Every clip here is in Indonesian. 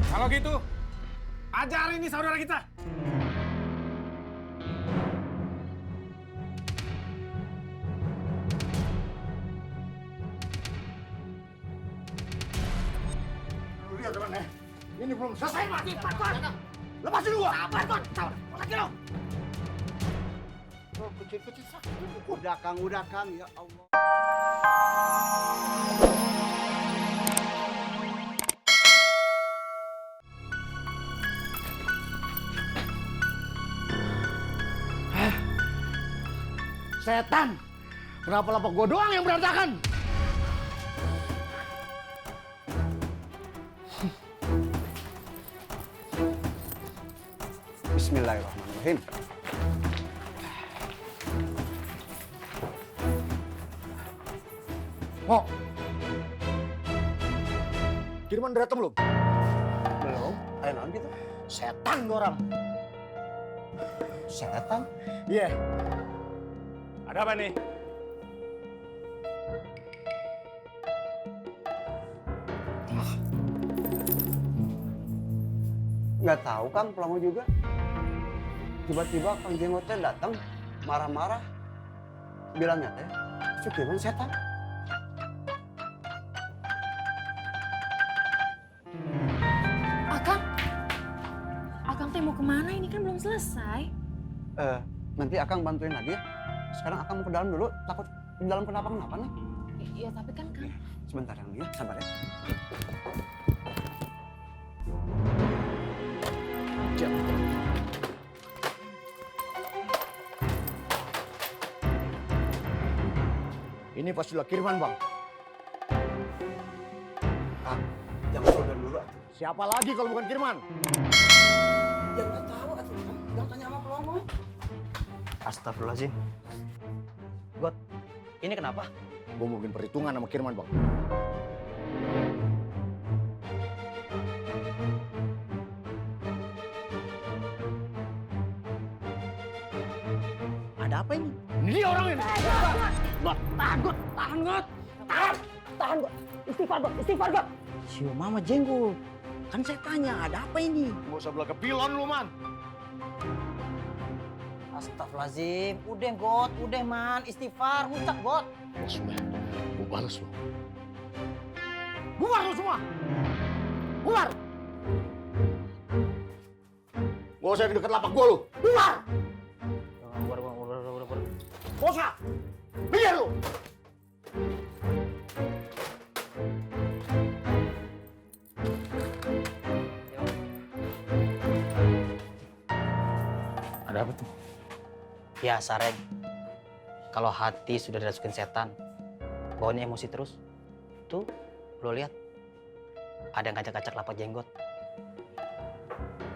Kalau gitu, ajar ini saudara kita. Lu lihat teman ya, ini belum selesai mati. Lepasin gua. Sabar, Gon. Sabar. Lagi lo. Oh, kecil-kecil sakit. Udah Kang, ya Allah. Setan! Kenapa lapak gua doang yang berantakan? Bismillahirrahmanirrahim. Mo, kiriman udah datang belum? Belum. Ayo naon gitu? Setan orang. Setan? Iya. Ada apa nih? Nggak tahu Kang, pelongo juga. Tiba-tiba Kang Jenggotnya datang, marah-marah. Bilangnya teh, Sukirman setan. Akang teh mau kemana? Ini kan belum selesai. Nanti Akang bantuin lagi ya. Sekarang Akang mau ke dalam dulu, takut di dalam kenapa-kenapa nih. Iya, tapi kan Kang. Sebentar yang ya, sabar ya. Siap. Ini pastilah kiriman, Bang. Kang, jangan saudara dulu. Siapa lagi kalau bukan kiriman? Ya nggak tahu atuh Kang, jangan tanya sama pelongo. Astagfirullahaladzim. God, ini kenapa? Gue mau bikin perhitungan sama kiriman, Bang. Ada apa ini? Ini dia orangnya. God, tahan God. Tahan God. Istighfar God. Siu mama jenggot. Kan saya tanya, ada apa ini? Gak usah belaga pilon lu, Man. Astagfirullahaladzim. Udah God, udah man. Istighfar, ngucap God. Oh, sudah. Gue balas lo. Bubar lu semua. Bubar. Gak usah deket lapak gue lu. Bubar. Gak usah. Biar lu. Ada apa tuh? Biasa, Reg. Kalau hati sudah dirasukin setan, bawanya emosi terus. Tuh, lo lihat. Ada yang ngacak-ngacak lapak jenggot.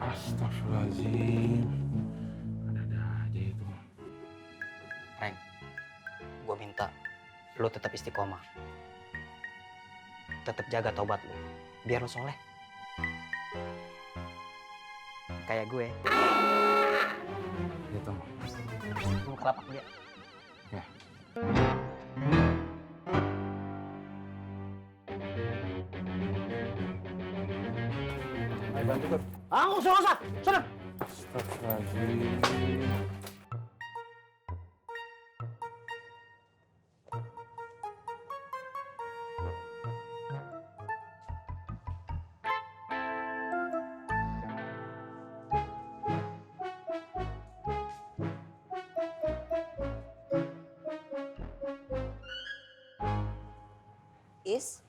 Astagfirullahaladzim. Ada aja itu. Reng, gue minta lo tetap istiqomah. Tetap jaga taubat lo, biar lo soleh. Kayak gue. Gitu. Lo ke lapak dia. Ya. Ayo bantu God. Ah, nggak usah. Sana. Astagfirullahaladzim. Is.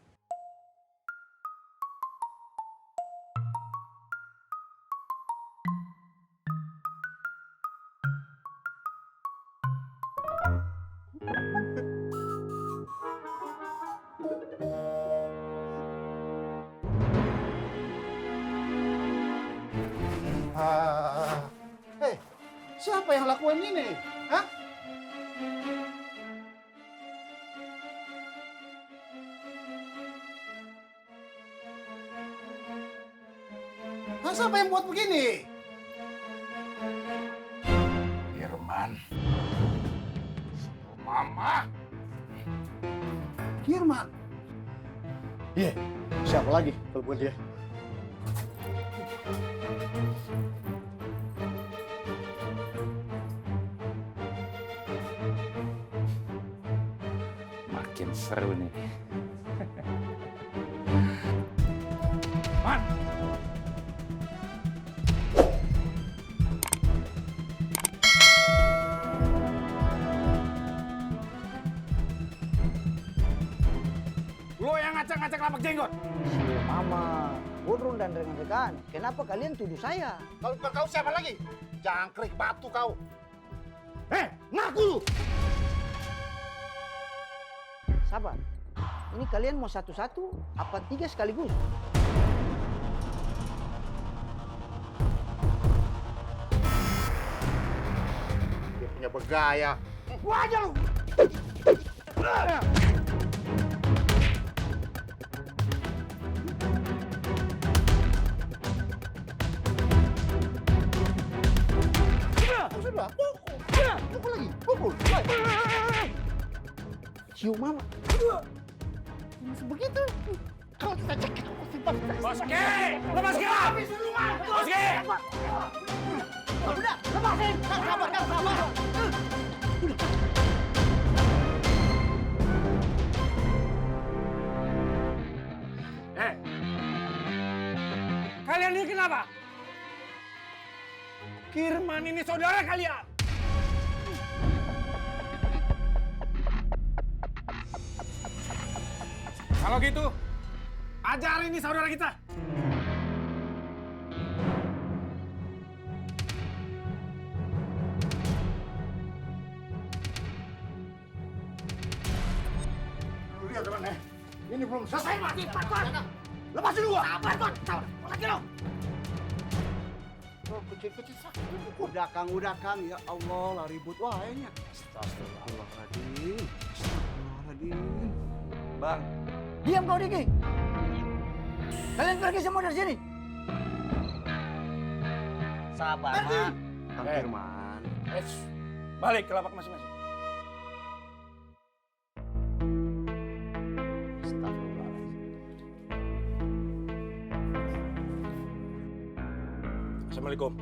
Hei, siapa yang lakuin ini? Hah? Hah, siapa yang buat begini? Firman. Mama. Firman. Iya, siapa lagi kalau bukan dia? makin seru nih. Man! Lo yang ngacak-ngacak lapak jenggot? Mama, Gudrun dan rekan-rekan, kenapa kalian tuduh saya? Kalau bukan kau siapa lagi? Jangkrik batu kau. Ngaku lu! Sabar, ini kalian mau satu-satu apa 3 sekaligus? Dia punya bergaya. Gua aja lu! Sudah, pukul lagi, pukul. Cium Mama. Masih begitu. Kalau kita cek, simpan. Boski! Lepas gila! Habis dulu, Man! Boski! Udah, lepasin. Sabar, sabar. Kalian ini kenapa? Kirman ini saudara kalian! Kalau gitu, ajar ini saudara kita! Lu lihat teman ya. Ini belum selesai mati, Pak. Lepasin gua. Sabar, Pak. Sabar. Lagi lo. Oh, kecil-kecil sakit. Udah Kang, ya Allah, lah ribut wahnya. Astagfirullahaladzim. Astagfirullahaladzim. Bang, Diam kau, Diki. Kalian pergi semua dari sini. Sabar, Nanti. Man. Kang Firman. Balik ke lapak masing-masing. Assalamualaikum.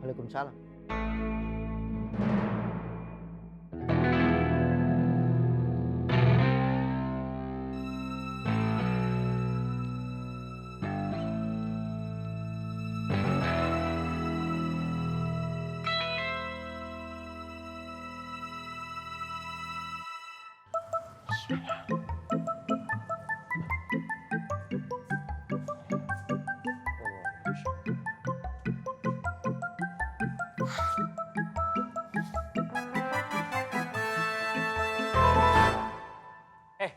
Waalaikumsalam.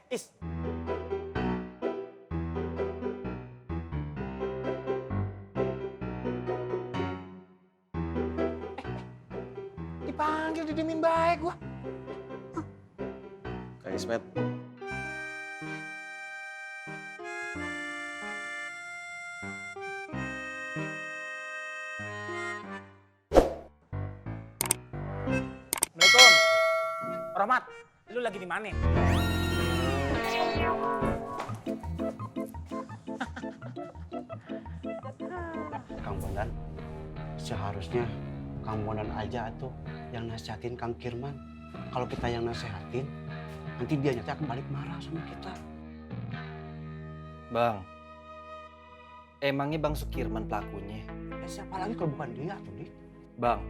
Is. Dipanggil didiemin baik gua. Kang Ismet. Assalamualaikum. Rahmat, lu lagi di mana? Kang Bondan, seharusnya Kang Bondan aja tuh yang nasihatin Kang Kirman. Kalau kita yang nasihatin, nanti dia nyata akan balik marah sama kita. Bang, emangnya Bang Sukirman pelakunya? Ya siapa lagi kalau bukan dia tuh, Dik? Bang,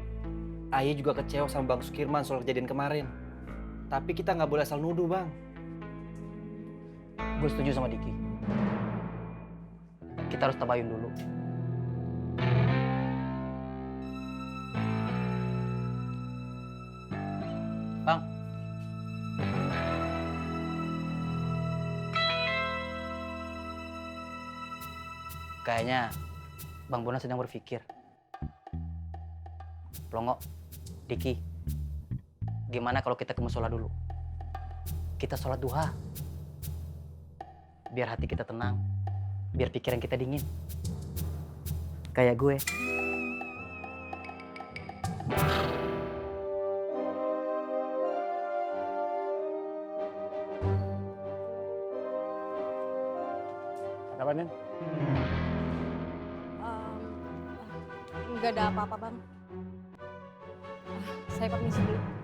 Aye juga kecewa sama Bang Sukirman soal kejadian kemarin. Tapi kita nggak boleh asal nuduh, Bang. Gue setuju sama Diki. Kita harus tabayun dulu. Bang. Kayaknya Bang Bona sedang berpikir. Plongo, Diki, gimana kalau kita ke musola dulu? Kita sholat duha. Biar hati kita tenang, biar pikiran kita dingin. Kayak gue. Ada apa, Nen? Nggak ada apa-apa, Bang. Saya permisi dulu.